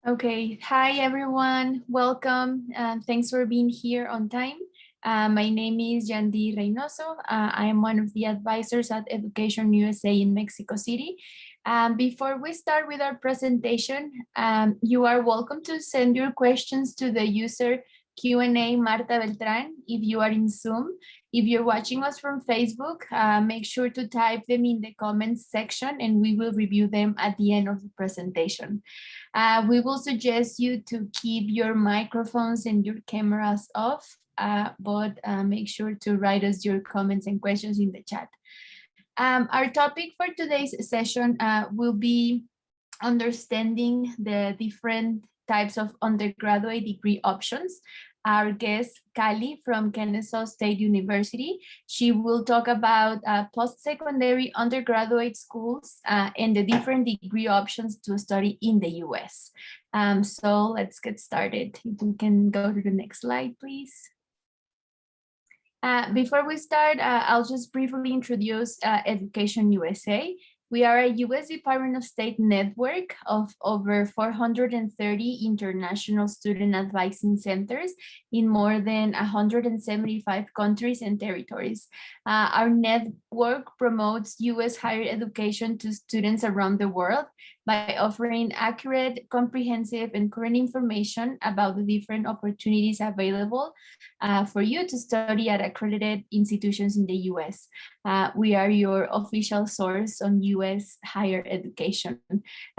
Okay, hi everyone, welcome and thanks for being here on time. My name is Yandy Reynoso. I am one of the advisors at Education USA in Mexico City. Before we start with our presentation, you are welcome to send your questions to the user Q&A Marta Beltran if you are in Zoom. If you're watching us from Facebook, make sure to type them in the comments section and we will review them at the end of the presentation. We will suggest you to keep your microphones and your cameras off, but make sure to write us your comments and questions in the chat. Our topic for today's session will be understanding the different types of undergraduate degree options. Our guest, Kali from Kennesaw State University, she will talk about post-secondary undergraduate schools and the different degree options to study in the US. So let's get started. If we can go to the next slide, please. Before we start, I'll just briefly introduce Education USA. We are a US Department of State network of over 430 international student advising centers in more than 175 countries and territories. Our network promotes US higher education to students around the world by offering accurate, comprehensive, and current information about the different opportunities available for you to study at accredited institutions in the US. We are your official source on US higher education.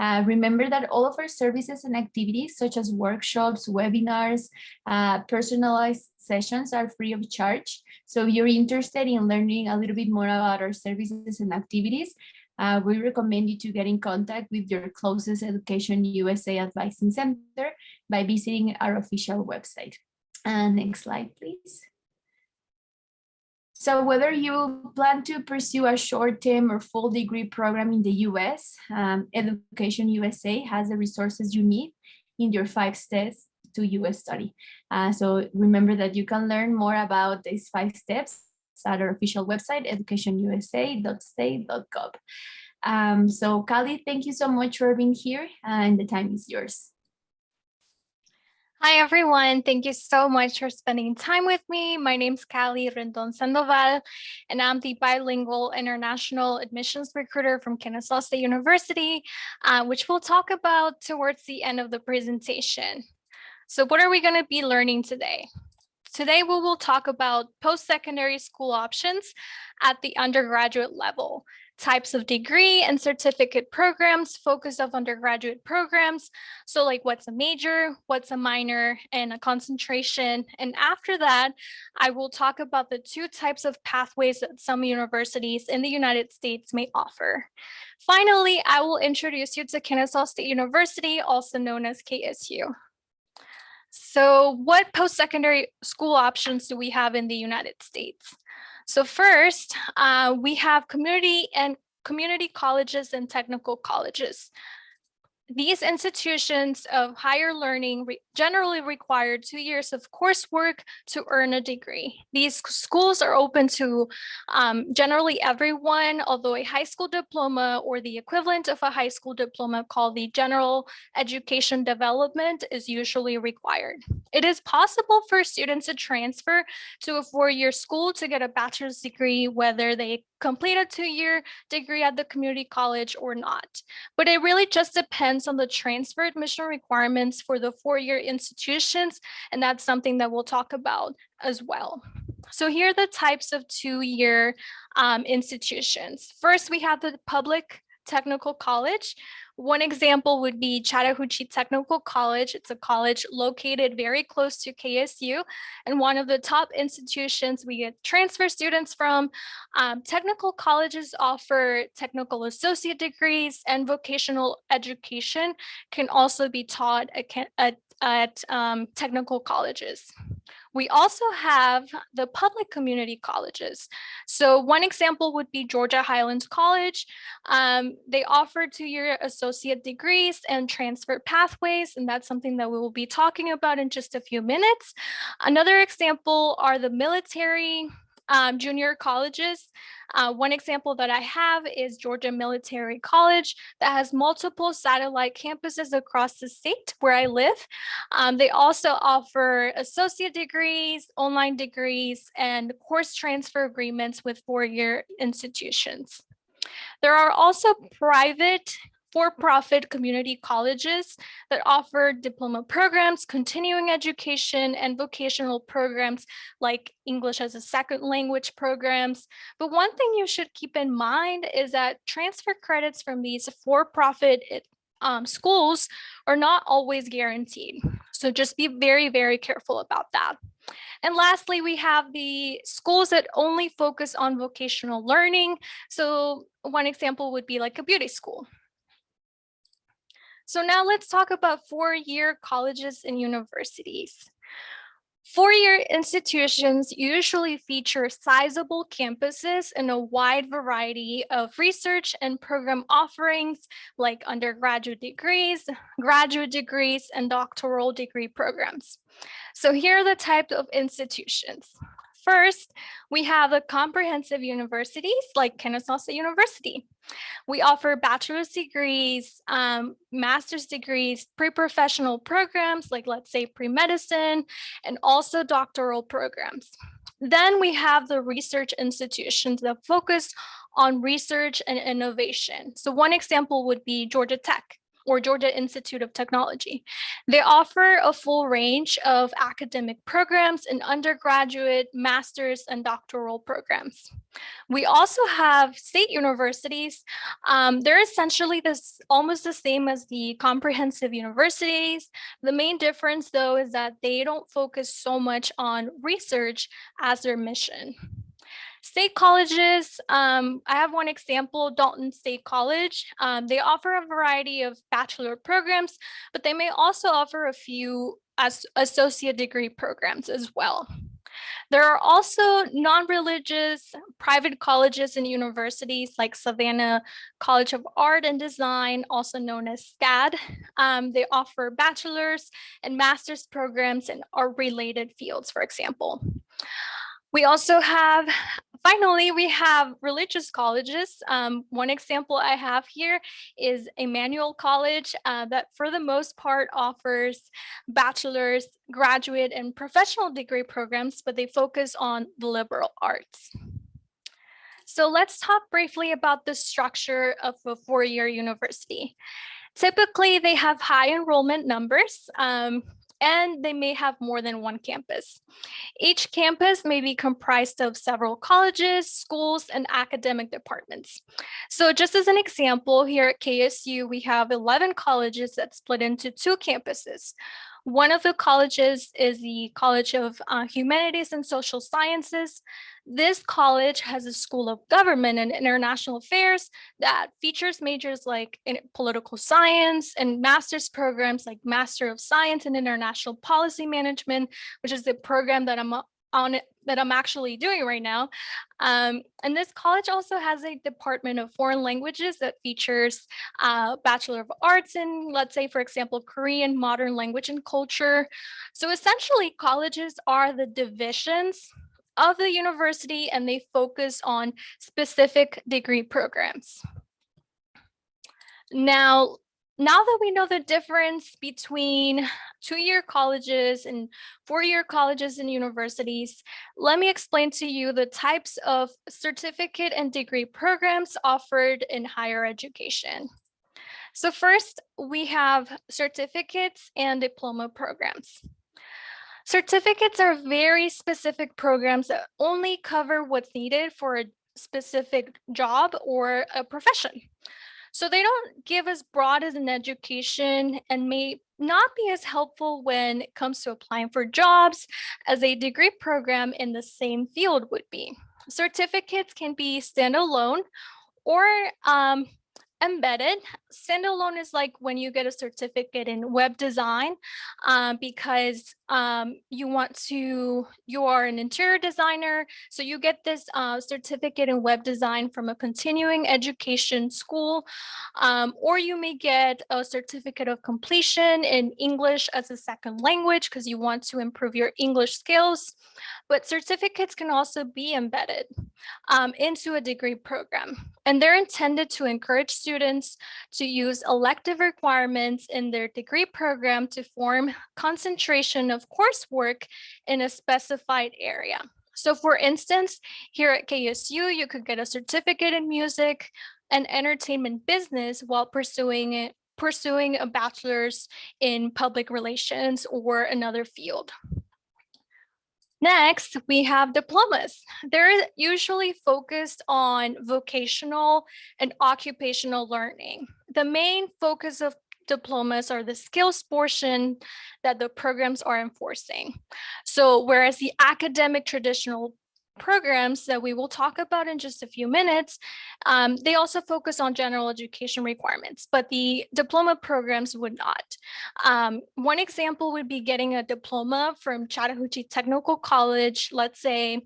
Remember that all of our services and activities, such as workshops, webinars, personalized sessions, are free of charge. So if you're interested in learning a little bit more about our services and activities, we recommend you to get in contact with your closest Education USA Advising Center by visiting our official website. Next slide, please. So whether you plan to pursue a short-term or full degree program in the US, Education USA has the resources you need in your 5 steps to US study. So remember that you can learn more about these 5 steps at our official website, educationusa.state.gov. So Kali, thank you so much for being here, and the time is yours. Hi, everyone. Thank you so much for spending time with me. My name is Cali Rendon Sandoval, and I'm the bilingual international admissions recruiter from Kennesaw State University, which we'll talk about towards the end of the presentation. So what are we going to be learning today? Today, we will talk about post-secondary school options at the undergraduate level, types of degree and certificate programs, focus of undergraduate programs. So like what's a major, what's a minor, and a concentration. And after that, I will talk about the 2 types of pathways that some universities in the United States may offer. Finally, I will introduce you to Kennesaw State University, also known as KSU. So what post-secondary school options do we have in the United States? So first, we have community colleges and technical colleges. These institutions of higher learning generally require 2 years of coursework to earn a degree. These schools are open to generally everyone, although a high school diploma or the equivalent of a high school diploma called the General Education Development is usually required. It is possible for students to transfer to a 4-year school to get a bachelor's degree, whether they complete a 2-year degree at the community college or not. But it really just depends on the transfer admission requirements for the 4-year institutions, and that's something that we'll talk about as well. So here are the types of 2-year institutions. First, we have the public technical college. One example would be Chattahoochee Technical College. It's a college located very close to KSU and one of the top institutions we get transfer students from. Technical colleges offer technical associate degrees, and vocational education can also be taught at technical colleges. We also have the public community colleges. So one example would be Georgia Highlands College. They offer 2-year associate degrees and transfer pathways, and that's something that we will be talking about in just a few minutes. Another example are the military junior colleges. One example that I have is Georgia Military College that has multiple satellite campuses across the state where I live. They also offer associate degrees, online degrees, and course transfer agreements with four-year institutions. There are also private for-profit community colleges that offer diploma programs, continuing education, and vocational programs like English as a second language programs. But one thing you should keep in mind is that transfer credits from these for-profit schools are not always guaranteed. So just be very, very careful about that. And lastly, we have the schools that only focus on vocational learning. So one example would be like a beauty school. So now let's talk about four-year colleges and universities. Four-year institutions usually feature sizable campuses and a wide variety of research and program offerings like undergraduate degrees, graduate degrees, and doctoral degree programs. So here are the types of institutions. First, we have the comprehensive universities like Kennesaw State University. We offer bachelor's degrees, master's degrees, pre-professional programs like, let's say, pre-medicine, and also doctoral programs. Then we have the research institutions that focus on research and innovation. So one example would be Georgia Tech or Georgia Institute of Technology. They offer a full range of academic programs in undergraduate, master's, and doctoral programs. We also have state universities. They're essentially almost the same as the comprehensive universities. The main difference, though, is that they don't focus so much on research as their mission. State colleges, I have one example, Dalton State College. They offer a variety of bachelor programs, but they may also offer a few associate degree programs as well. There are also non-religious private colleges and universities like Savannah College of Art and Design, also known as SCAD. They offer bachelor's and master's programs in art-related fields, for example. We also have, finally, we have religious colleges. One example I have here is Emmanuel College that for the most part offers bachelor's, graduate, and professional degree programs, but they focus on the liberal arts. So let's talk briefly about the structure of a four-year university. Typically, they have high enrollment numbers, and they may have more than one campus. Each campus may be comprised of several colleges, schools, and academic departments. So just as an example, here at KSU, we have 11 colleges that split into two campuses. One of the colleges is the College of Humanities and Social Sciences. This college has a School of Government and International Affairs that features majors like in political science and master's programs like Master of Science and International Policy Management, which is the program that I'm actually doing right now. And this college also has a Department of Foreign Languages that features Bachelor of Arts in, let's say, for example, Korean, Modern Language and Culture. So essentially, colleges are the divisions of the university, and they focus on specific degree programs. Now that we know the difference between two-year colleges and four-year colleges and universities, let me explain to you the types of certificate and degree programs offered in higher education. So first, we have certificates and diploma programs. Certificates are very specific programs that only cover what's needed for a specific job or a profession. So they don't give as broad as an education and may not be as helpful when it comes to applying for jobs as a degree program in the same field would be. Certificates can be standalone or embedded. Standalone is like when you get a certificate in web design, because you are an interior designer, so you get this certificate in web design from a continuing education school, or you may get a certificate of completion in English as a second language because you want to improve your English skills. But certificates can also be embedded into a degree program. And they're intended to encourage students to use elective requirements in their degree program to form concentration of coursework in a specified area. So for instance, here at KSU, you could get a certificate in music and entertainment business while pursuing a bachelor's in public relations or another field. Next, we have diplomas. They're usually focused on vocational and occupational learning. The main focus of diplomas are the skills portion that the programs are enforcing. So whereas the academic traditional programs that we will talk about in just a few minutes, they also focus on general education requirements, but the diploma programs would not. One example would be getting a diploma from Chattahoochee Technical College, let's say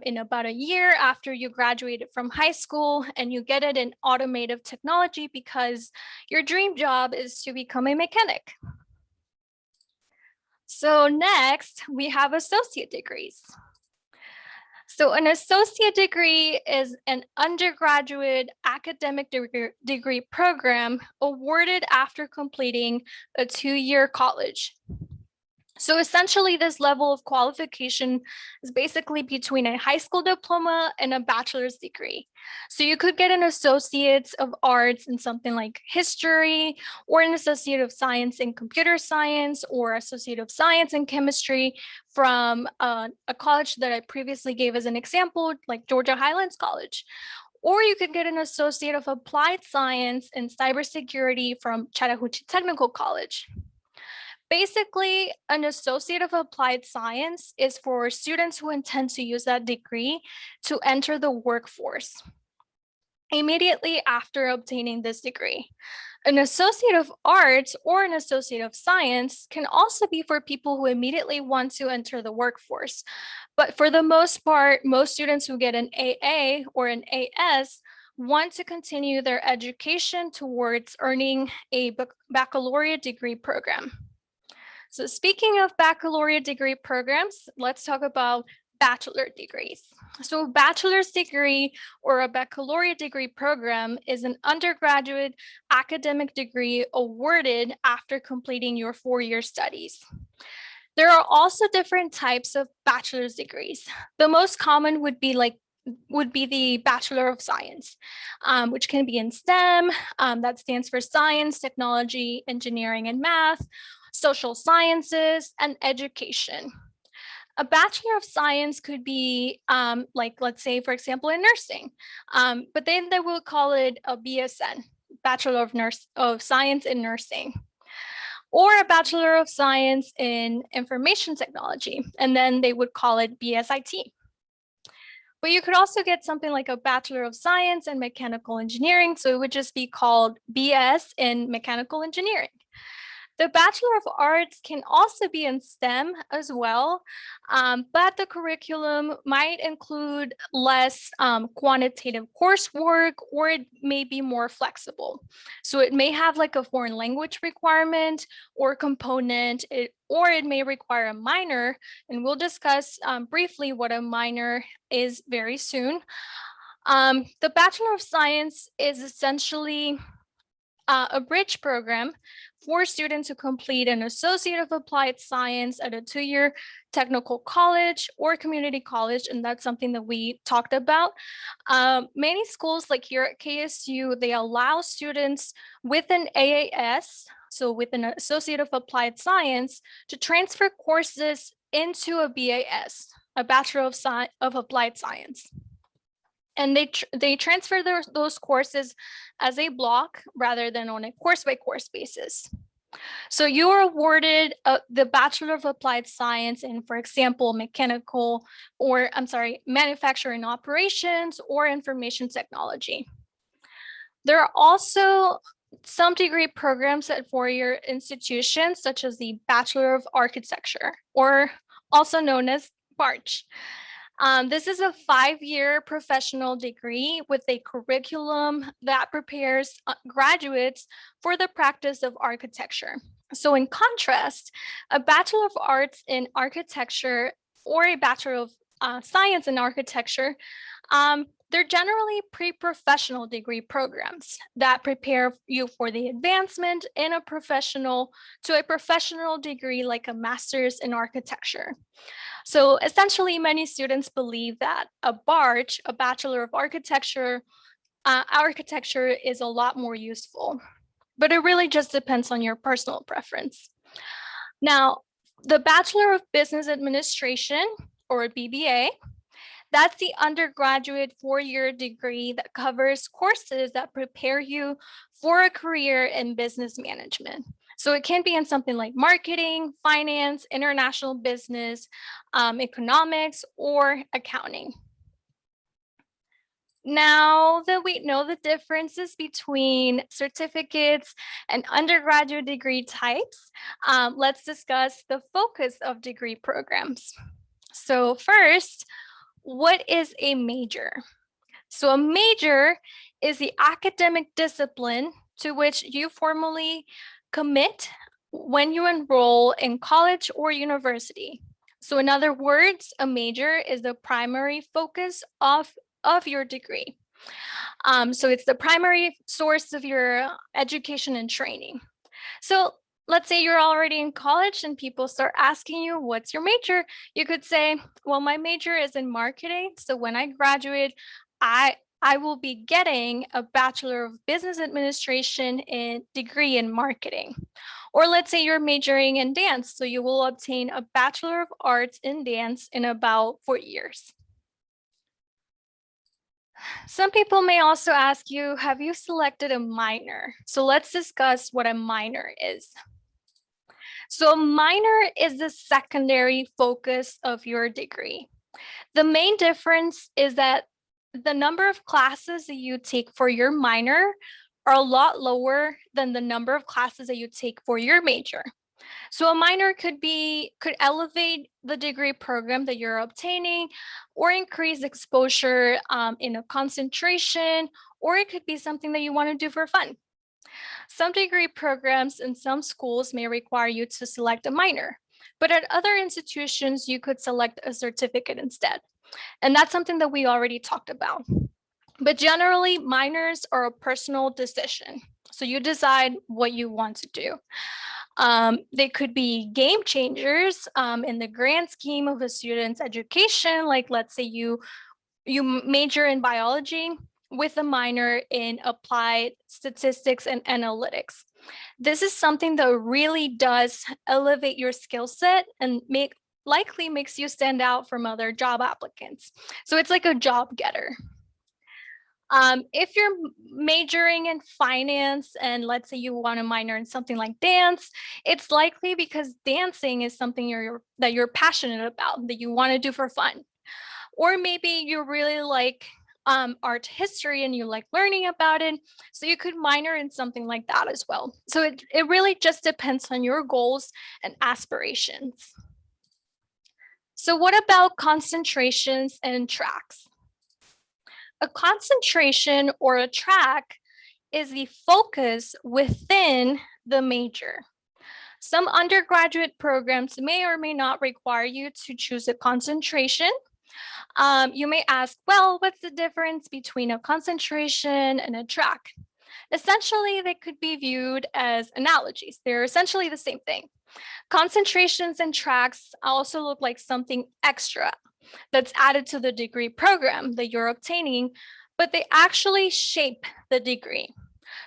in about a year after you graduated from high school, and you get it in automotive technology because your dream job is to become a mechanic. So next, we have associate degrees. So an associate degree is an undergraduate academic degree program awarded after completing a 2-year college. So essentially, this level of qualification is basically between a high school diploma and a bachelor's degree. So you could get an Associate of Arts in something like history, or an Associate of Science in computer science, or Associate of Science in chemistry from a college that I previously gave as an example, like Georgia Highlands College. Or you could get an Associate of Applied Science in cybersecurity from Chattahoochee Technical College. Basically, an Associate of Applied Science is for students who intend to use that degree to enter the workforce immediately after obtaining this degree. An Associate of Arts or an Associate of Science can also be for people who immediately want to enter the workforce. But for the most part, most students who get an AA or an AS want to continue their education towards earning a baccalaureate degree program. So speaking of baccalaureate degree programs, let's talk about bachelor degrees. So a bachelor's degree or a baccalaureate degree program is an undergraduate academic degree awarded after completing your 4-year studies. There are also different types of bachelor's degrees. The most common would be the Bachelor of Science, which can be in STEM, that stands for science, technology, engineering, and math, social sciences, and education. A Bachelor of Science could be let's say, for example, in nursing, but then they will call it a BSN, Bachelor of Science in Nursing, or a Bachelor of Science in Information Technology, and then they would call it BSIT. But you could also get something like a Bachelor of Science in Mechanical Engineering, so it would just be called BS in Mechanical Engineering. The Bachelor of Arts can also be in STEM as well, but the curriculum might include less quantitative coursework, or it may be more flexible. So it may have like a foreign language requirement or component, or it may require a minor, and we'll discuss briefly what a minor is very soon. The Bachelor of Science is essentially a bridge program for students who complete an Associate of Applied Science at a 2-year technical college or community college, and that's something that we talked about. Many schools, like here at KSU, they allow students with an AAS, so with an Associate of Applied Science, to transfer courses into a BAS, a Bachelor of Applied Science. And they transfer those courses as a block rather than on a course-by-course basis. So you are awarded the Bachelor of Applied Science in, for example, manufacturing operations or information technology. There are also some degree programs at four-year institutions, such as the Bachelor of Architecture, or also known as BARCH. This is a 5-year professional degree with a curriculum that prepares graduates for the practice of architecture. So in contrast, a Bachelor of Arts in Architecture or a Bachelor of Science in Architecture, they're generally pre-professional degree programs that prepare you for the advancement in a professional degree like a master's in architecture. So essentially, many students believe that a BARCH, a Bachelor of Architecture, architecture is a lot more useful, but it really just depends on your personal preference. Now, the Bachelor of Business Administration, or a BBA, that's the undergraduate 4-year degree that covers courses that prepare you for a career in business management. So it can be in something like marketing, finance, international business, economics, or accounting. Now that we know the differences between certificates and undergraduate degree types, let's discuss the focus of degree programs. So first, what is a major? So a major is the academic discipline to which you formally commit when you enroll in college or university. So in other words, a major is the primary focus of your degree. So it's the primary source of your education and training. So let's say you're already in college and people start asking you, what's your major? You could say, well, my major is in marketing. So when I graduate, I will be getting a Bachelor of Business Administration degree in marketing. Or let's say you're majoring in dance. So you will obtain a Bachelor of Arts in dance in about 4 years. Some people may also ask you, have you selected a minor? So let's discuss what a minor is. So a minor is the secondary focus of your degree. The main difference is that the number of classes that you take for your minor are a lot lower than the number of classes that you take for your major. So a minor could elevate the degree program that you're obtaining or increase exposure in a concentration, or it could be something that you want to do for fun. Some degree programs in some schools may require you to select a minor, but at other institutions, you could select a certificate instead. And that's something that we already talked about. But generally, minors are a personal decision. So you decide what you want to do. They could be game changers in the grand scheme of a student's education. Like, let's say you major in biology with a minor in applied statistics and analytics. This is something that really does elevate your skill set and likely makes you stand out from other job applicants. So it's like a job getter. If you're majoring in finance and let's say you want to minor in something like dance, it's likely because dancing is something that you're passionate about, that you want to do for fun. Or maybe you really like art history and you like learning about it. So you could minor in something like that as well. So it really just depends on your goals and aspirations. So what about concentrations and tracks? A concentration or a track is the focus within the major. Some undergraduate programs may or may not require you to choose a concentration. You may ask, well, what's the difference between a concentration and a track? Essentially, they could be viewed as analogies. They're essentially the same thing. Concentrations and tracks also look like something extra that's added to the degree program that you're obtaining, but they actually shape the degree.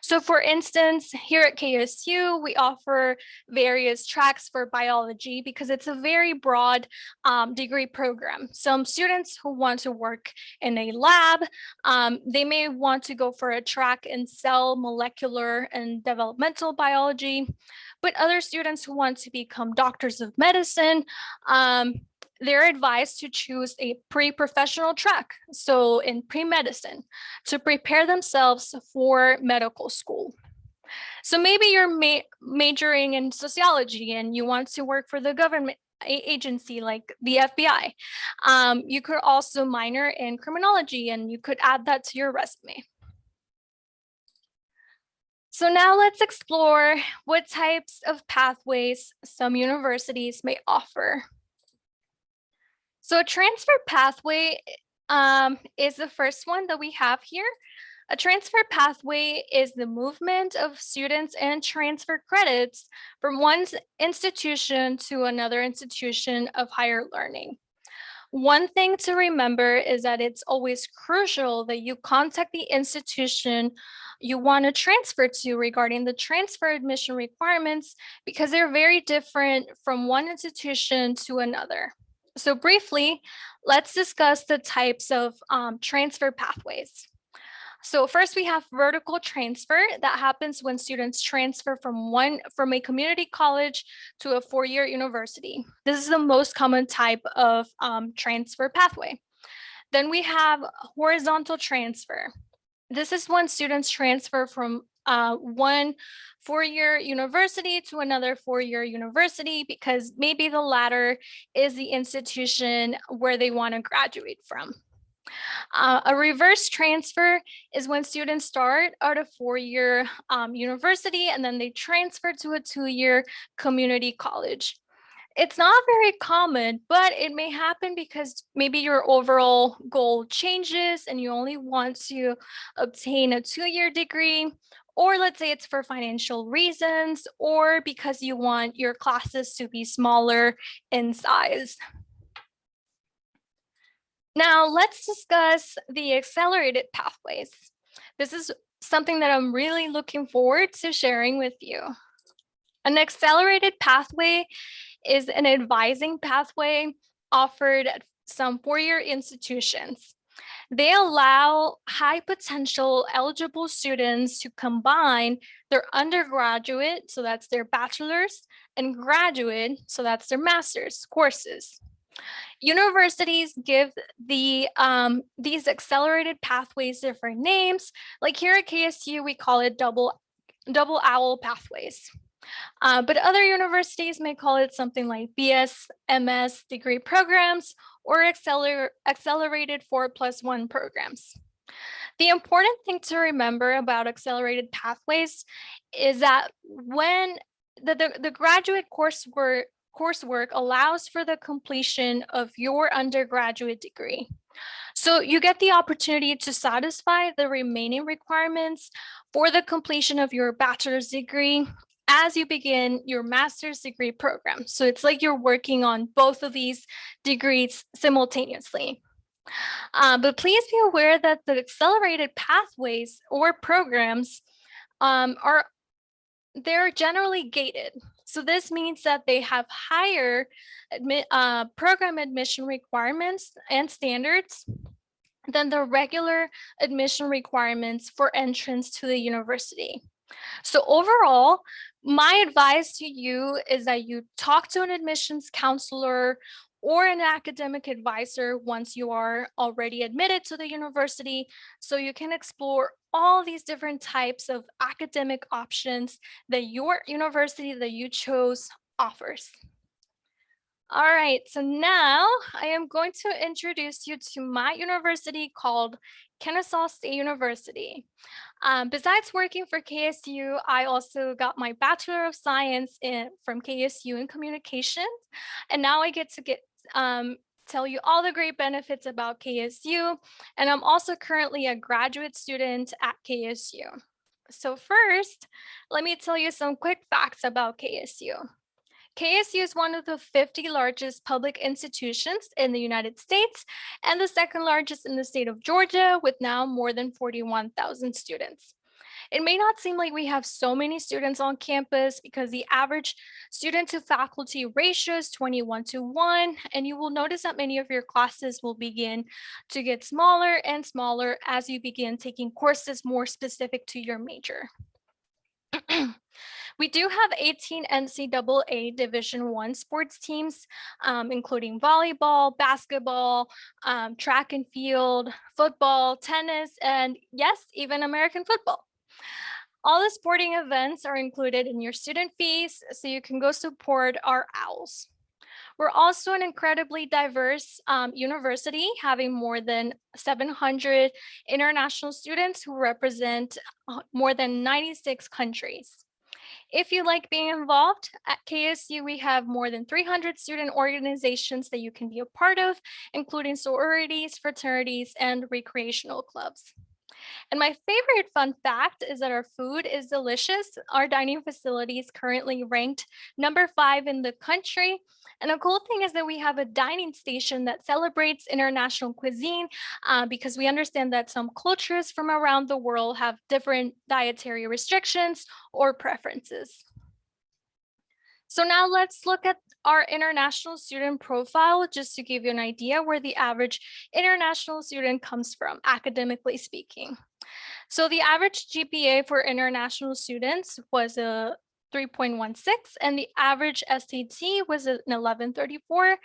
So for instance, here at KSU, we offer various tracks for biology because it's a very broad degree program. Some students who want to work in a lab, they may want to go for a track in cell, molecular, and developmental biology. But other students who want to become doctors of medicine, they're advised to choose a pre-professional track, so in pre-medicine, to prepare themselves for medical school. So maybe you're majoring in sociology and you want to work for the government agency like the FBI. You could also minor in criminology and you could add that to your resume. So now let's explore what types of pathways some universities may offer. So a transfer pathway is the first one that we have here. A transfer pathway is the movement of students and transfer credits from one institution to another institution of higher learning. One thing to remember is that it's always crucial that you contact the institution you want to transfer to regarding the transfer admission requirements, because they're very different from one institution to another. So briefly, let's discuss the types of transfer pathways. So first we have vertical transfer that happens when students transfer from a community college to a four-year university. This is the most common type of transfer pathway. Then we have horizontal transfer. This is when students transfer from one four-year university to another four-year university because maybe the latter is the institution where they want to graduate from. A reverse transfer is when students start at a four-year university and then they transfer to a two-year community college. It's not very common, but it may happen because maybe your overall goal changes and you only want to obtain a two-year degree, or let's say it's for financial reasons, or because you want your classes to be smaller in size. Now let's discuss the accelerated pathways. This is something that I'm really looking forward to sharing with you. An accelerated pathway is an advising pathway offered at some four-year institutions. They allow high potential eligible students to combine their undergraduate, so that's their bachelor's, and graduate, so that's their master's courses. Universities give these accelerated pathways different names. Like here at KSU, we call it double owl pathways. But other universities may call it something like BS, MS degree programs, or accelerated 4+1 programs. The important thing to remember about accelerated pathways is that when the graduate coursework allows for the completion of your undergraduate degree. So you get the opportunity to satisfy the remaining requirements for the completion of your bachelor's degree as you begin your master's degree program. So it's like you're working on both of these degrees simultaneously. But please be aware that the accelerated pathways or programs they're generally gated. So this means that they have higher program admission requirements and standards than the regular admission requirements for entrance to the university. So overall, my advice to you is that you talk to an admissions counselor or an academic advisor once you are already admitted to the university, so you can explore all these different types of academic options that your university that you chose offers. All right, so now I am going to introduce you to my university called Kennesaw State University. Besides working for KSU, I also got my Bachelor of Science from KSU in Communications, and now I get to tell you all the great benefits about KSU, and I'm also currently a graduate student at KSU. So first, let me tell you some quick facts about KSU. KSU is one of the 50 largest public institutions in the United States and the second largest in the state of Georgia, with now more than 41,000 students. It may not seem like we have so many students on campus because the average student to faculty ratio is 21:1, and you will notice that many of your classes will begin to get smaller and smaller as you begin taking courses more specific to your major. We do have 18 NCAA Division I sports teams, including volleyball, basketball, track and field, football, tennis, and yes, even American football. All the sporting events are included in your student fees, so you can go support our Owls. We're also an incredibly diverse university, having more than 700 international students who represent more than 96 countries. If you like being involved, at KSU, we have more than 300 student organizations that you can be a part of, including sororities, fraternities, and recreational clubs. And my favorite fun fact is that our food is delicious. Our dining facility is currently ranked number 5 in the country. And a cool thing is that we have a dining station that celebrates international cuisine because we understand that some cultures from around the world have different dietary restrictions or preferences. So now let's look at our international student profile, just to give you an idea where the average international student comes from, academically speaking. So the average GPA for international students was a 3.16, and the average SAT was an 1134.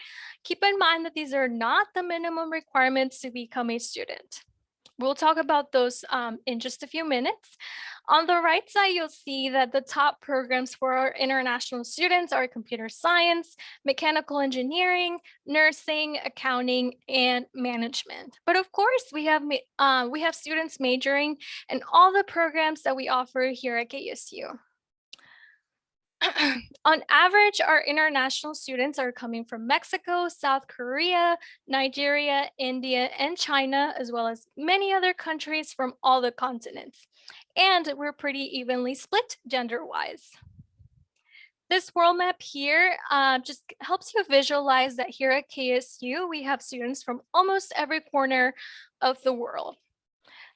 Keep in mind that these are not the minimum requirements to become a student. We'll talk about those in just a few minutes. On the right side, you'll see that the top programs for our international students are computer science, mechanical engineering, nursing, accounting, and management. But of course, we have students majoring in all the programs that we offer here at KSU. On average, our international students are coming from Mexico, South Korea, Nigeria, India, and China, as well as many other countries from all the continents. And we're pretty evenly split gender-wise. This world map here just helps you visualize that here at KSU, we have students from almost every corner of the world.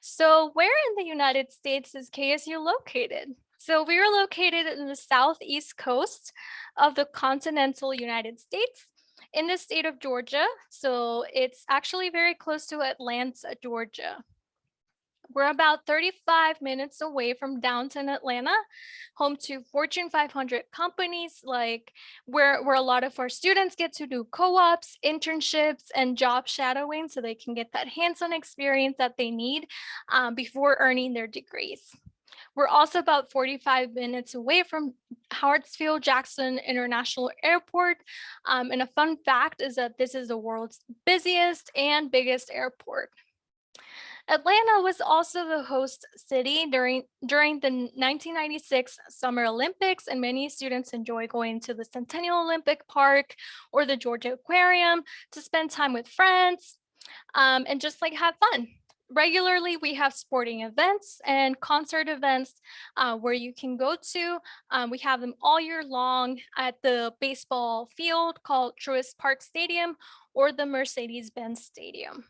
So where in the United States is KSU located? So we are located in the southeast coast of the continental United States in the state of Georgia. So it's actually very close to Atlanta, Georgia. We're about 35 minutes away from downtown Atlanta, home to Fortune 500 companies, like where a lot of our students get to do co-ops, internships, and job shadowing so they can get that hands-on experience that they need before earning their degrees. We're also about 45 minutes away from Hartsfield-Jackson International Airport. And a fun fact is that this is the world's busiest and biggest airport. Atlanta was also the host city during the 1996 Summer Olympics, and many students enjoy going to the Centennial Olympic Park or the Georgia Aquarium to spend time with friends and just like have fun. Regularly, we have sporting events and concert events where you can go to. We have them all year long at the baseball field called Truist Park Stadium or the Mercedes-Benz Stadium.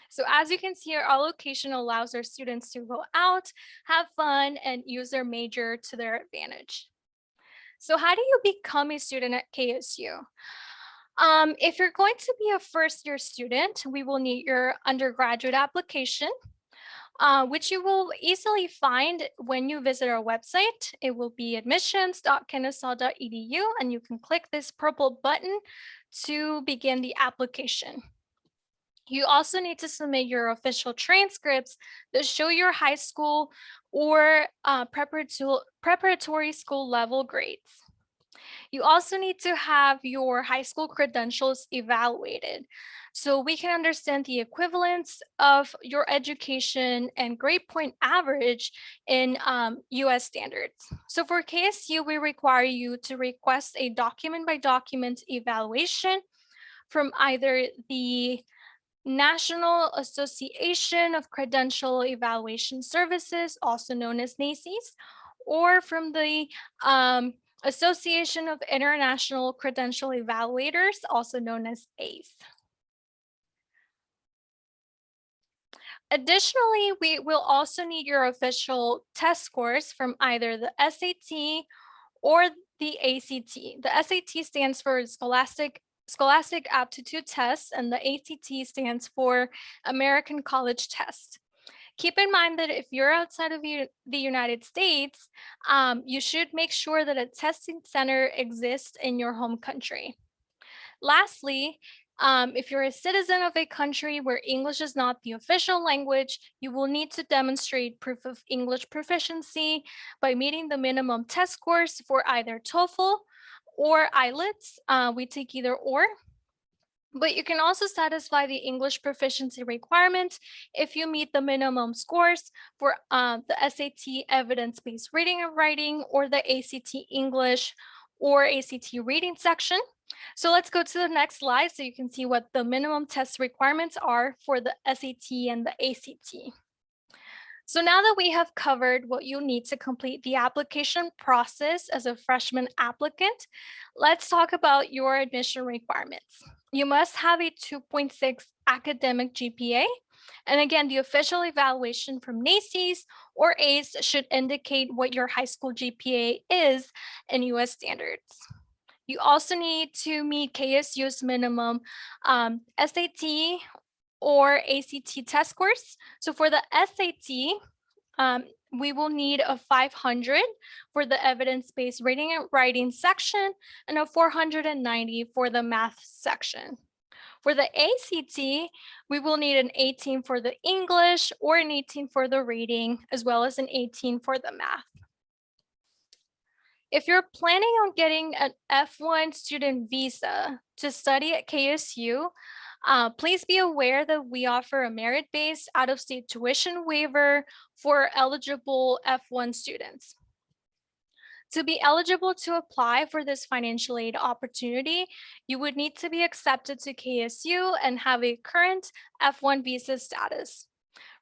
So as you can see, our location allows our students to go out, have fun, and use their major to their advantage. So how do you become a student at KSU? If you're going to be a first-year student, we will need your undergraduate application, which you will easily find when you visit our website. It will be admissions.kennesaw.edu, and you can click this purple button to begin the application. You also need to submit your official transcripts that show your high school or preparatory school level grades. You also need to have your high school credentials evaluated so we can understand the equivalence of your education and grade point average in US standards. So for KSU, we require you to request a document by document evaluation from either the National Association of Credential Evaluation Services, also known as NACES, or from the Association of International Credential Evaluators, also known as ACE. Additionally, we will also need your official test scores from either the SAT or the ACT. The SAT stands for Scholastic Aptitude Test, and the ACT stands for American College Test. Keep in mind that if you're outside of the United States, you should make sure that a testing center exists in your home country. Lastly, if you're a citizen of a country where English is not the official language, you will need to demonstrate proof of English proficiency by meeting the minimum test scores for either TOEFL or IELTS. We take either or. But you can also satisfy the English proficiency requirement if you meet the minimum scores for the SAT evidence-based reading and writing or the ACT English or ACT reading section. So let's go to the next slide so you can see what the minimum test requirements are for the SAT and the ACT. So now that we have covered what you need to complete the application process as a freshman applicant, let's talk about your admission requirements. You must have a 2.6 academic GPA. And again, the official evaluation from NACES or ACE should indicate what your high school GPA is in US standards. You also need to meet KSU's minimum SAT or ACT test scores. So for the SAT, we will need a 500 for the evidence-based reading and writing section and a 490 for the math section. For the ACT, we will need an 18 for the English or an 18 for the reading, as well as an 18 for the math. If you're planning on getting an F1 student visa to study at KSU, please be aware that we offer a merit-based out-of-state tuition waiver for eligible F1 students. To be eligible to apply for this financial aid opportunity, you would need to be accepted to KSU and have a current F1 visa status.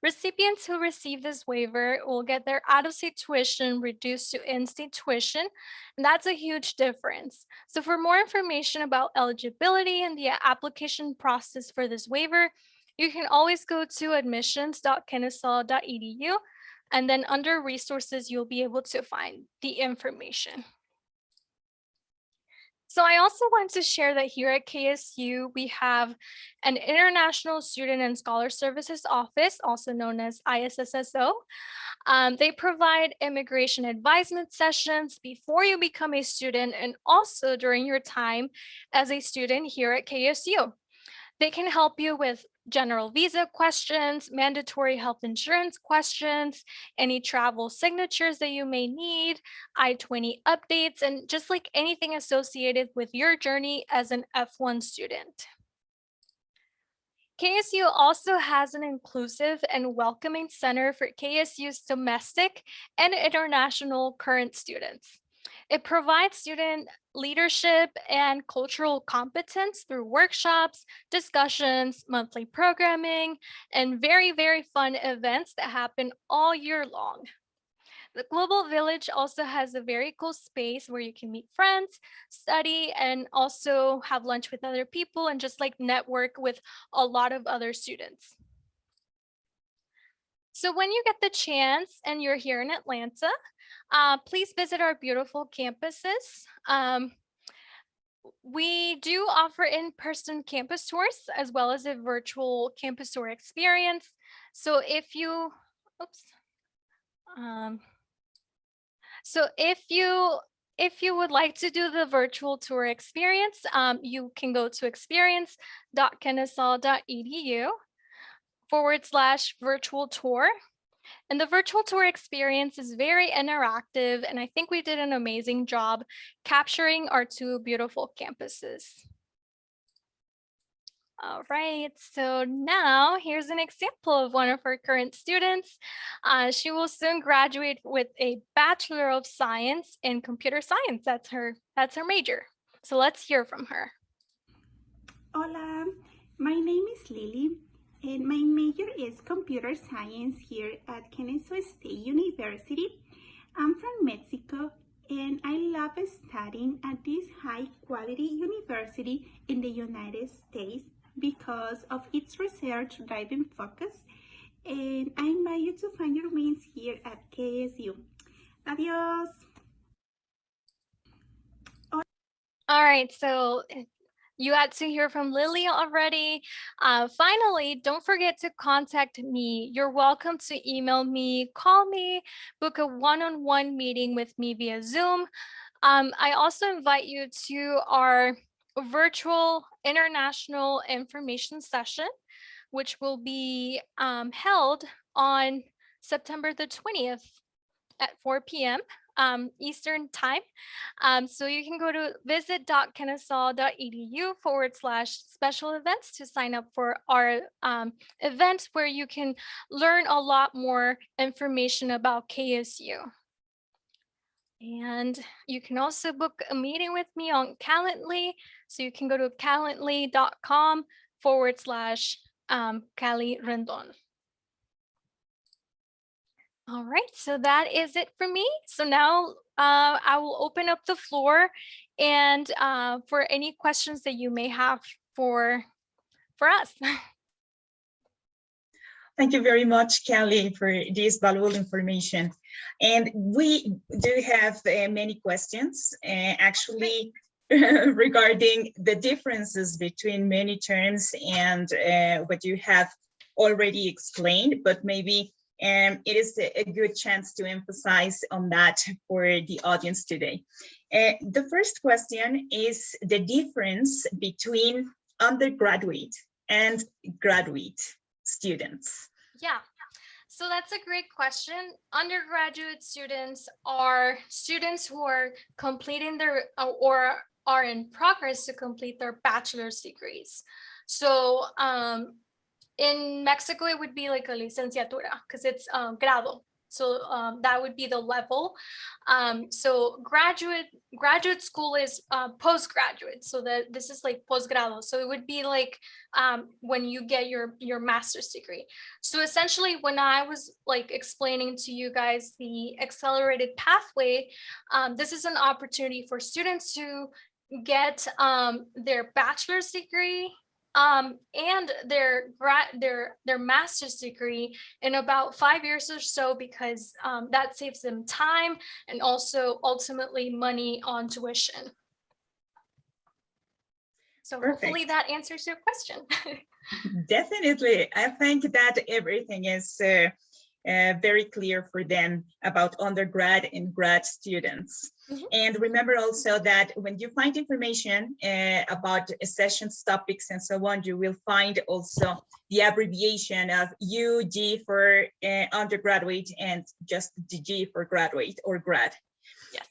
Recipients who receive this waiver will get their out-of-state tuition reduced to in-state tuition, and that's a huge difference. So for more information about eligibility and the application process for this waiver, you can always go to admissions.kennesaw.edu, and then under resources, you'll be able to find the information. So I also want to share that here at KSU, we have an International Student and Scholar Services Office, also known as ISSSO. They provide immigration advisement sessions before you become a student and also during your time as a student here at KSU. They can help you with general visa questions, mandatory health insurance questions, any travel signatures that you may need, I-20 updates, and just like anything associated with your journey as an F1 student. KSU also has an inclusive and welcoming center for KSU's domestic and international current students. It provides student leadership and cultural competence through workshops, discussions, monthly programming, and very, very fun events that happen all year long. The Global Village also has a very cool space where you can meet friends, study, and also have lunch with other people and just like network with a lot of other students. So when you get the chance and you're here in Atlanta, please visit our beautiful campuses. We do offer in-person campus tours as well as a virtual campus tour experience. So if you, oops. If you would like to do the virtual tour experience, you can go to experience.kennesaw.edu/virtual tour. And the virtual tour experience is very interactive, and I think we did an amazing job capturing our two beautiful campuses. All right, so now here's an example of one of our current students. She will soon graduate with a Bachelor of Science in Computer Science. That's her major. So let's hear from her. Hola, my name is Lily, and my major is Computer Science here at Kennesaw State University. I'm from Mexico, and I love studying at this high-quality university in the United States because of its research-driven focus, and I invite you to find your wings here at KSU. Adios! All right, so You had to hear from Lily already. Finally, don't forget to contact me. You're welcome to email me, call me, book a one-on-one meeting with me via Zoom. I also invite you to our virtual international information session, which will be held on September the 20th at 4 p.m. Eastern time. So you can go to visit.kennesaw.edu/special events to sign up for our event where you can learn a lot more information about KSU. And you can also book a meeting with me on Calendly. So you can go to calendly.com/Cali Rendon. All right, so that is it for me. So now I will open up the floor and for any questions that you may have for us. Thank you very much, Kelly, for this valuable information. And we do have many questions, actually, regarding the differences between many terms and what you have already explained, but maybe it is a good chance to emphasize on that for the audience today. The first question is the difference between undergraduate and graduate students. Yeah, so that's a great question. Undergraduate students are students who are completing their or are in progress to complete their bachelor's degrees. So in Mexico, it would be like a licenciatura because it's grado. So that would be the level. So graduate school is postgraduate. So that this is like postgrado. So it would be like when you get your master's degree. So essentially, when I was like explaining to you guys the accelerated pathway, this is an opportunity for students to get their bachelor's degree and their master's degree in about 5 years or so, because that saves them time and also ultimately money on tuition. So Perfect. Hopefully that answers your question. Definitely. I think that everything is very clear for them about undergrad and grad students. Mm-hmm. And remember also that when you find information about sessions, topics, and so on, you will find also the abbreviation of UG for undergraduate and just the G for graduate or grad. Yes.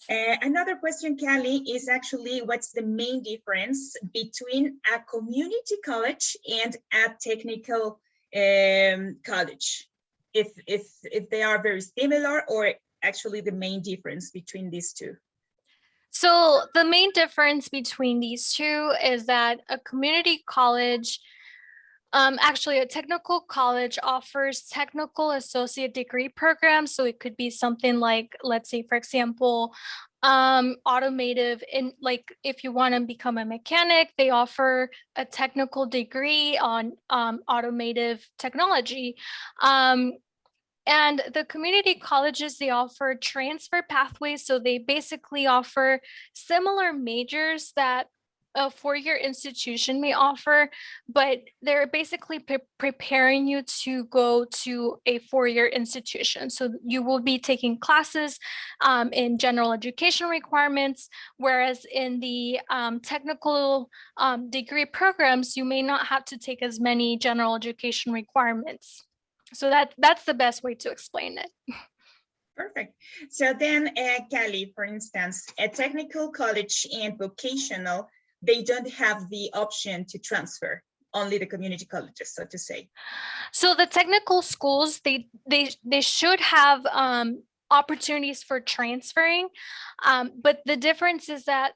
Another question, Kelly, is actually what's the main difference between a community college and a technical college? If they are very similar, or actually the main difference between these two? So the main difference between these two is that a community college, actually a technical college, offers technical associate degree programs. So it could be something like, let's say, for example, automotive, in like if you want to become a mechanic, they offer a technical degree on automotive technology. And the community colleges, they offer transfer pathways. So they basically offer similar majors that a four-year institution may offer, but they're basically preparing you to go to a four-year institution. So you will be taking classes in general education requirements, whereas in the technical degree programs, you may not have to take as many general education requirements. So that's the best way to explain it. Perfect. So then, Kelly, for instance, a technical college and vocational, they don't have the option to transfer, only the community colleges, so to say. So the technical schools, they should have opportunities for transferring, but the difference is that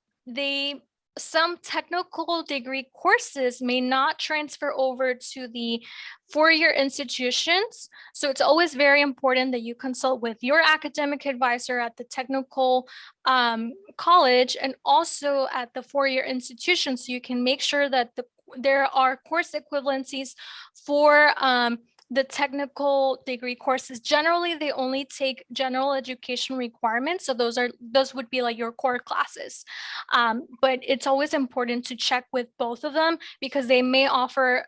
some technical degree courses may not transfer over to the four-year institutions. So it's always very important that you consult with your academic advisor at the technical college and also at the four-year institution, so you can make sure that there are course equivalencies for the technical degree courses, generally they only take general education requirements. So those would be like your core classes. But it's always important to check with both of them because they may offer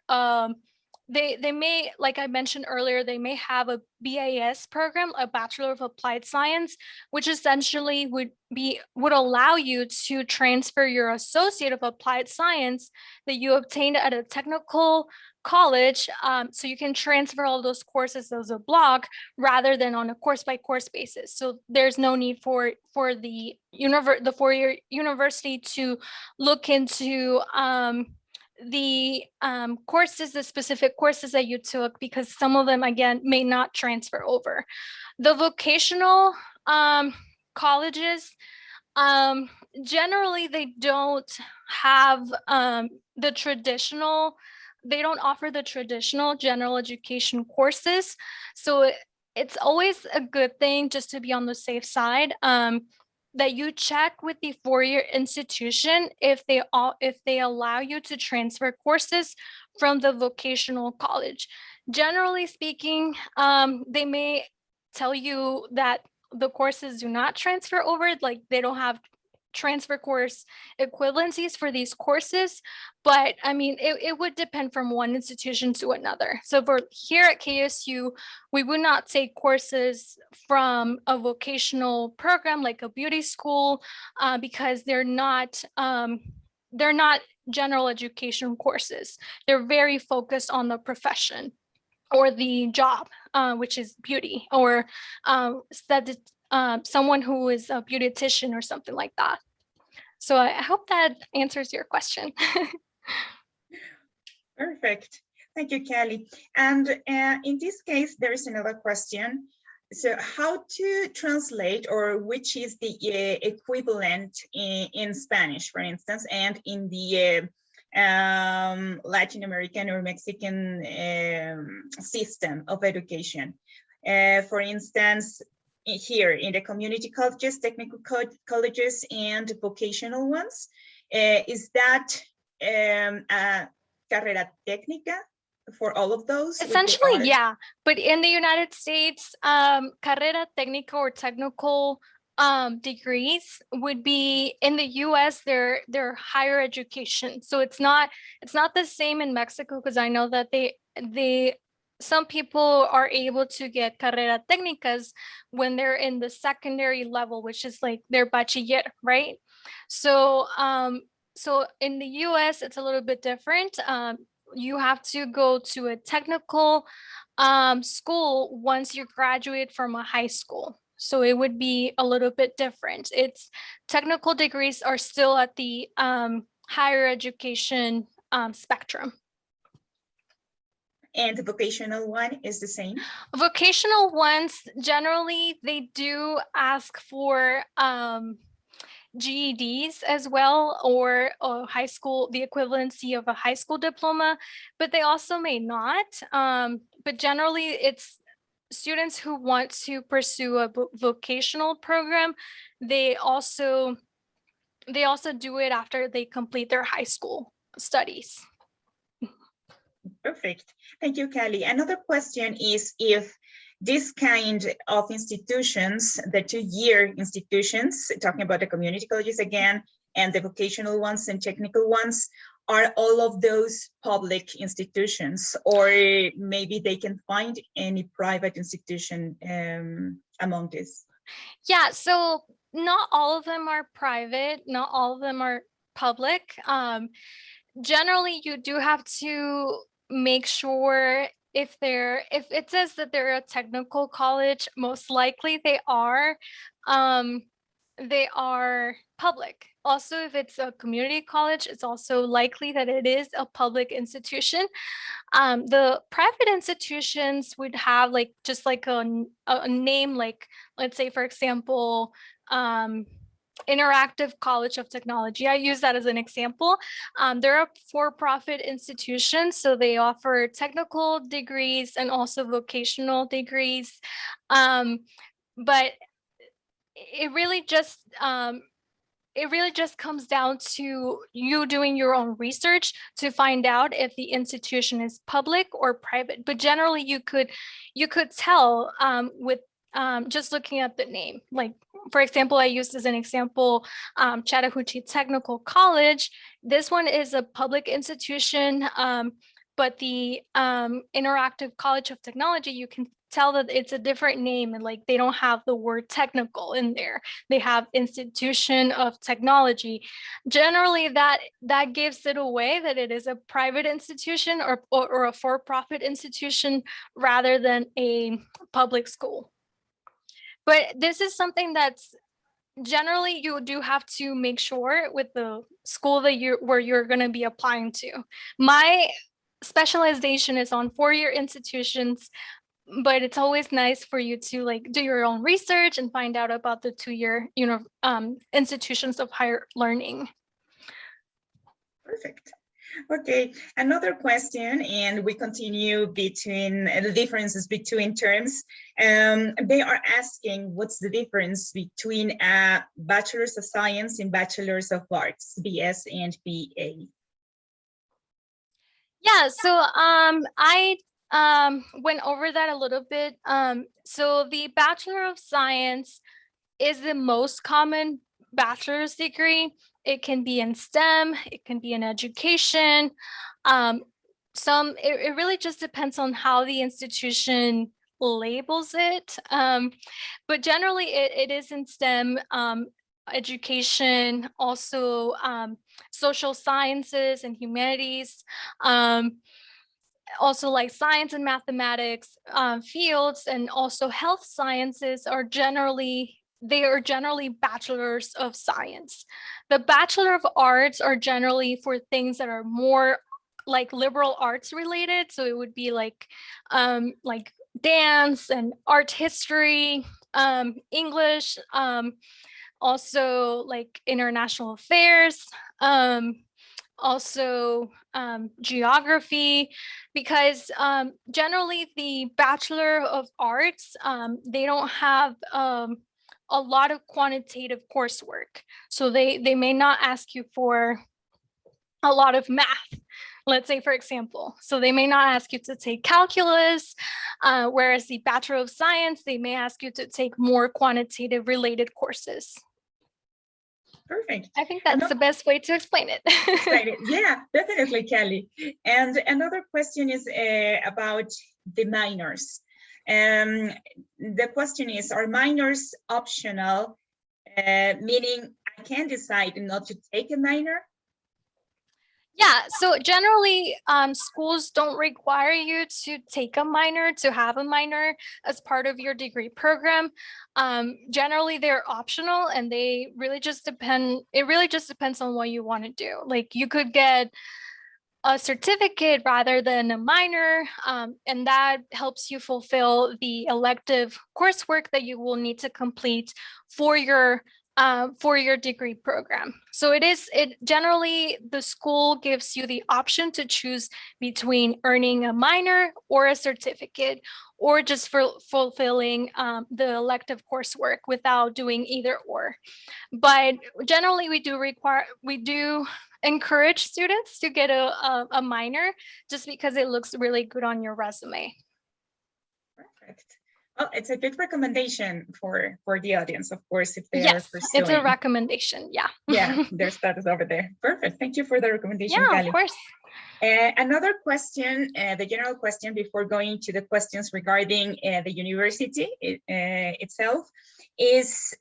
they may, like I mentioned earlier, they may have a BAS program, a Bachelor of Applied Science, which essentially would allow you to transfer your Associate of Applied Science that you obtained at a technical college, so you can transfer all those courses as a block rather than on a course-by-course basis. So there's no need for the four-year university to look into the courses, the specific courses that you took, because some of them, again, may not transfer over. The vocational colleges, generally, they don't have the traditional, they don't offer the traditional general education courses. So it's always a good thing just to be on the safe side. That you check with the four-year institution if they allow you to transfer courses from the vocational college. Generally speaking, they may tell you that the courses do not transfer over, like they don't have transfer course equivalencies for these courses, but I mean, it would depend from one institution to another. So for here at KSU, we would not take courses from a vocational program like a beauty school because they're not general education courses. They're very focused on the profession or the job, which is beauty, or someone who is a beautician or something like that. So I hope that answers your question. Perfect. Thank you, Kelly. And in this case, there is another question. So how to translate, or which is the equivalent in Spanish, for instance, and in the Latin American or Mexican system of education? For instance, here in the community colleges, technical colleges, and vocational ones, is that a carrera técnica for all of those? Essentially, yeah. But in the United States, carrera técnica or technical degrees would be, in the US, they're higher education. So it's not the same in Mexico, because I know that some people are able to get carrera técnicas when they're in the secondary level, which is like their bachiller, right? So so in the US, it's a little bit different. You have to go to a technical school once you graduate from a high school. So it would be a little bit different. It's technical degrees are still at the higher education spectrum. And the vocational one is the same? Vocational ones, generally, they do ask for GEDs as well, or high school, the equivalency of a high school diploma, but they also may not. But generally, it's students who want to pursue a vocational program. They also do it after they complete their high school studies. Perfect. Thank you, Kelly. Another question is if this kind of institutions, the two-year institutions, talking about the community colleges again, and the vocational ones and technical ones, are all of those public institutions, or maybe they can find any private institution among this? Yeah, so not all of them are private, not all of them are public. Generally, you do have to make sure if it says that they're a technical college, most likely they are public. Also, if it's a community college, it's also likely that it is a public institution. The private institutions would have just like a name, like, let's say, for example, Interactive College of Technology. I use that as an example. They're a for-profit institution, so they offer technical degrees and also vocational degrees. But it really just it really just comes down to you doing your own research to find out if the institution is public or private. But generally, you could tell with just looking at the name. Like, for example, I used as an example Chattahoochee Technical College. This one is a public institution, but the Interactive College of Technology, you can tell that it's a different name, and like they don't have the word technical in there. They have Institution of Technology. Generally, that gives it away that it is a private institution or a for-profit institution rather than a public school. But this is something that's generally you do have to make sure with the school that you're going to be applying to. My specialization is on four-year institutions, but it's always nice for you to like do your own research and find out about the two-year institutions of higher learning. Perfect. Okay, another question, and we continue between the differences between terms. They are asking what's the difference between a Bachelor's of Science and Bachelor's of Arts, BS and BA. Yeah, so I went over that a little bit. So the Bachelor of Science is the most common bachelor's degree. It can be in STEM, it can be in education. It really just depends on how the institution labels it. But generally it is in STEM, education, also social sciences and humanities, also like science and mathematics fields, and also health sciences are generally bachelors of science. The Bachelor of Arts are generally for things that are more like liberal arts related. So it would be like dance and art history, English, also like international affairs, also geography, because generally the Bachelor of Arts, they don't have a lot of quantitative coursework. So they may not ask you for a lot of math, let's say, for example. So they may not ask you to take calculus, whereas the Bachelor of Science, they may ask you to take more quantitative related courses. Perfect. I think that's the best way to explain it. Yeah, definitely, Kelly. And another question is about the minors. The question is, are minors optional, meaning I can decide not to take a minor? Yeah, so generally schools don't require you to take a minor, to have a minor as part of your degree program. Generally they're optional, and they really just depend, it really just depends on what you want to do. Like you could get a certificate rather than a minor, and that helps you fulfill the elective coursework that you will need to complete for your degree program. So it generally, the school gives you the option to choose between earning a minor or a certificate, or just for fulfilling the elective coursework without doing either or. But generally we do encourage students to get a minor, just because it looks really good on your resume. Perfect. Well, it's a good recommendation for the audience, of course, if they are pursuing. It's a recommendation. Yeah. Yeah, their status over there. Perfect. Thank you for the recommendation, Yeah, Kelly. of course. Another question, the general question before going to the questions regarding the university itself is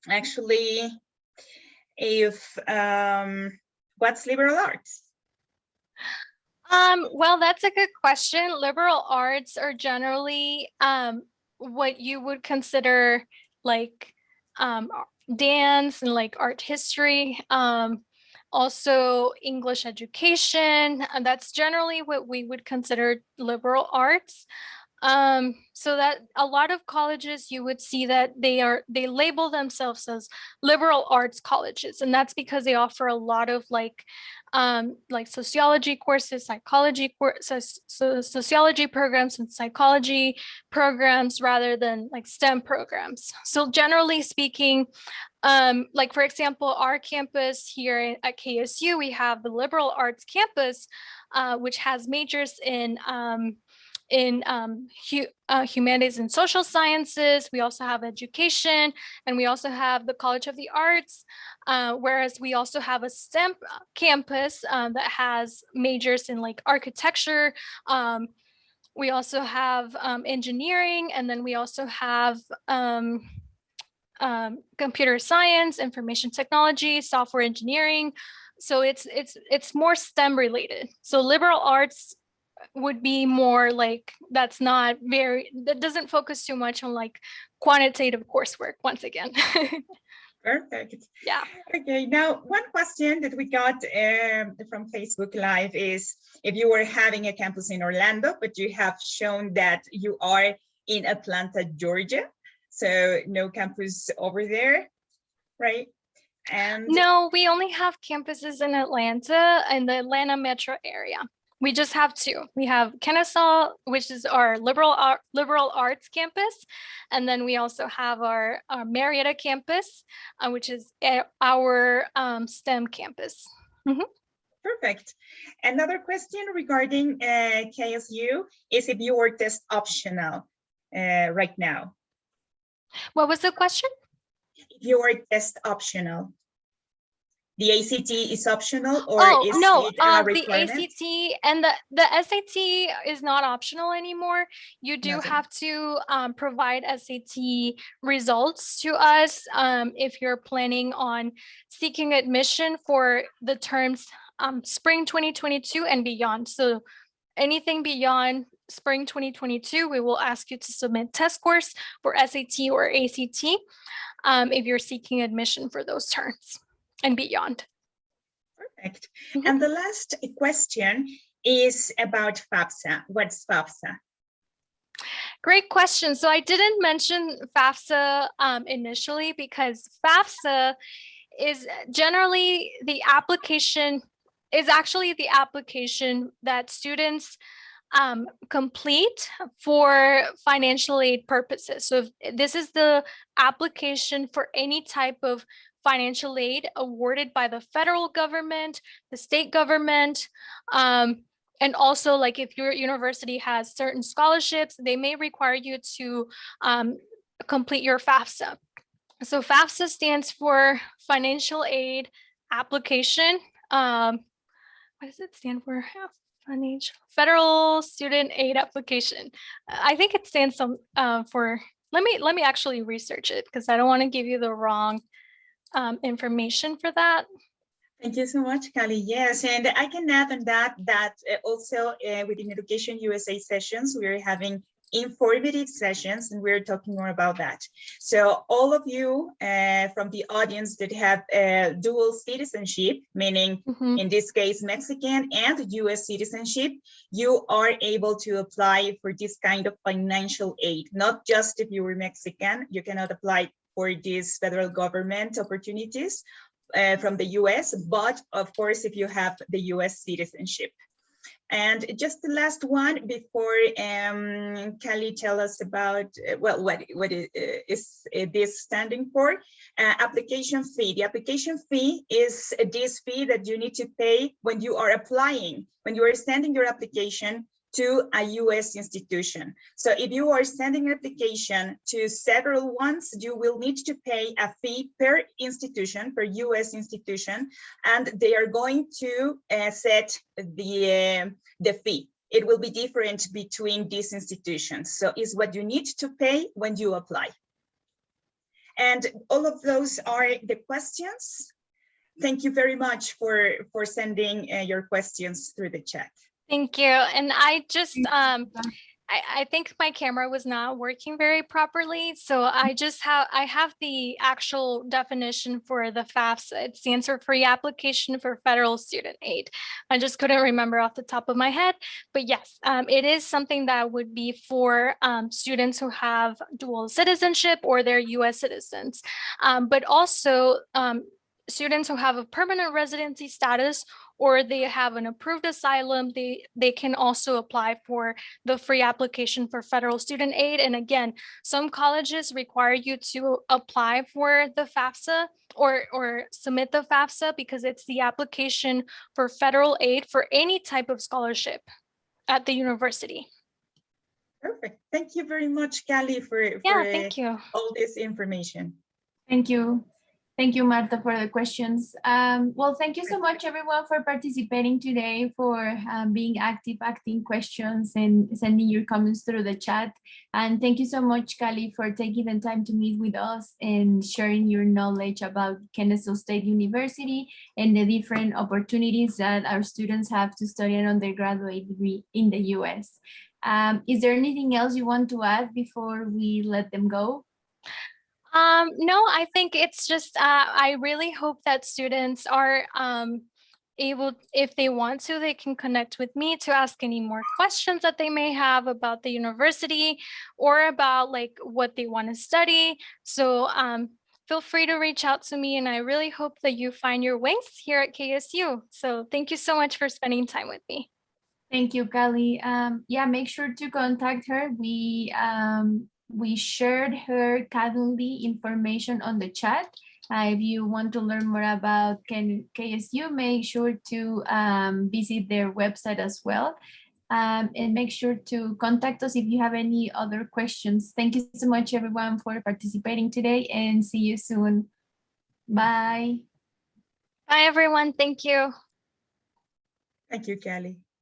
actually if what's liberal arts? Well, that's a good question. Liberal arts are generally what you would consider like dance and like art history, also English education. And that's generally what we would consider liberal arts. So that a lot of colleges, you would see that they label themselves as liberal arts colleges, and that's because they offer a lot of like sociology courses, psychology courses, so sociology programs and psychology programs rather than like STEM programs. So generally speaking, Like, for example, our campus here at KSU, we have the liberal arts campus, which has majors in humanities and social sciences. We also have education, and we also have the College of the Arts, whereas we also have a STEM campus that has majors in like architecture. We also have engineering, and then we also have computer science, information technology, software engineering. So it's more STEM related. So liberal arts would be more like, that doesn't focus too much on like quantitative coursework once again. Perfect. Yeah. Okay, now one question that we got from Facebook Live is, if you were having a campus in Orlando, but you have shown that you are in Atlanta, Georgia, so no campus over there, right? And no, we only have campuses in Atlanta and the Atlanta metro area. We just have two. We have Kennesaw, which is our liberal arts campus. And then we also have our Marietta campus, which is our STEM campus. Mm-hmm. Perfect. Another question regarding KSU is if you were test optional right now. What was the question? If you are test optional. The ACT is optional, or is no, it a the requirement? ACT and the SAT is not optional anymore. You do Nothing. have to provide SAT results to us if you're planning on seeking admission for the terms spring 2022 and beyond. So anything beyond spring 2022, we will ask you to submit test scores for SAT or ACT if you're seeking admission for those terms and beyond. Perfect. Mm-hmm. And the last question is about FAFSA. What's FAFSA? Great question. So I didn't mention FAFSA initially because FAFSA is generally the application, is actually the application that students complete for financial aid purposes. So if this is the application for any type of financial aid awarded by the federal government, the state government, and also like if your university has certain scholarships, they may require you to complete your FAFSA. So FAFSA stands for Financial Aid Application. What does it stand for? Federal Student Aid Application. I think it stands for, let me actually research it because I don't want to give you the wrong information for that. Thank you so much, Kali. Yes, and I can add on that also within Education USA sessions, we're having informative sessions, and we're talking more about that. So all of you from the audience that have dual citizenship, meaning in this case, Mexican and US citizenship, you are able to apply for this kind of financial aid. Not just if you were Mexican, you cannot apply for these federal government opportunities from the US, but of course, if you have the US citizenship. And just the last one before Kelly tell us about, well, what is this standing for? Application fee. The application fee is this fee that you need to pay when you are applying, when you are sending your application to a US institution. So if you are sending an application to several ones, you will need to pay a fee per institution, per US institution, and they are going to set the fee. It will be different between these institutions. So it's what you need to pay when you apply. And all of those are the questions. Thank you very much for sending your questions through the chat. Thank you. And I just, I think my camera was not working very properly. So I have the actual definition for the FAFSA. It stands for Free Application for Federal Student Aid. I just couldn't remember off the top of my head, but yes, it is something that would be for students who have dual citizenship or they're US citizens, but also students who have a permanent residency status or they have an approved asylum, they can also apply for the free application for federal student aid. And again, some colleges require you to apply for the FAFSA or submit the FAFSA because it's the application for federal aid for any type of scholarship at the university. Perfect. Thank you very much, Callie, for Thank you. all this information. Thank you. Thank you, Marta, for the questions. Well, thank you so much, everyone, for participating today, for being active, asking questions, and sending your comments through the chat. And thank you so much, Callie, for taking the time to meet with us and sharing your knowledge about Kennesaw State University and the different opportunities that our students have to study an undergraduate degree in the US. Is there anything else you want to add before we let them go? No, I think it's just, I really hope that students are able, if they want to, they can connect with me to ask any more questions that they may have about the university or about like what they want to study. So feel free to reach out to me, and I really hope that you find your wings here at KSU. So thank you so much for spending time with me. Thank you, Callie. Yeah, make sure to contact her. We shared her Calendly information on the chat. If you want to learn more about KSU, make sure to visit their website as well. And make sure to contact us if you have any other questions. Thank you so much, everyone, for participating today, and see you soon. Bye. Bye, everyone. Thank you. Thank you, Callie.